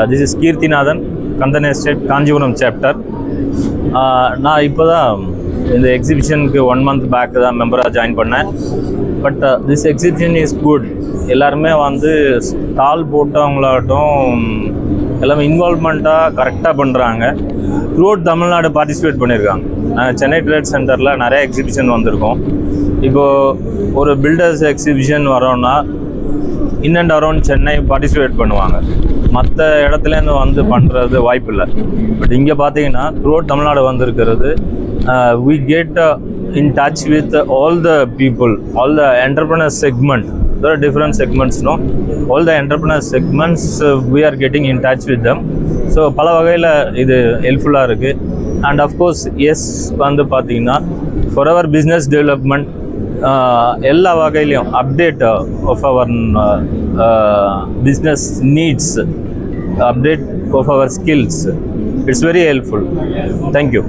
This is Keerthinathan, Kandhan estate, Kanchipuram chapter. நான் இப்போ தான் இந்த எக்ஸிபிஷனுக்கு 1 month பேக் தான் மெம்பராக ஜாயின் பண்ணேன். But this exhibition is good. எல்லாருமே வந்து ஸ்டால் போட்டவங்களாகட்டும் எல்லாமே இன்வால்வ்மெண்ட்டாக கரெக்டாக பண்ணுறாங்க. த்ரூ அவுட் தமிழ்நாடு பார்ட்டிசிபேட் பண்ணியிருக்காங்க. நாங்கள் சென்னை ட்ரேட் சென்டரில் நிறைய எக்ஸிபிஷன் வந்திருக்கோம். இப்போது ஒரு பில்டர்ஸ் எக்ஸிபிஷன் வரோன்னா in and around Chennai participate பண்ணுவாங்க. மற்ற இடத்துலேருந்து வந்து பண்ணுறது வாய்ப்பு இல்லை. பட் இங்கே பார்த்தீங்கன்னா த்ரூ அவுட் தமிழ்நாடு வந்திருக்கிறது. we get in touch with all the people, all the entrepreneur segment. There are different segments, no? All the entrepreneur segments, we are getting in touch with them. So பல வகையில் இது ஹெல்ப்ஃபுல்லாக இருக்குது. And of course S வந்து பார்த்தீங்கன்னா for our business development எல்லா வகையிலையும் update of our business needs, update of our skills, it's very helpful. Thank you.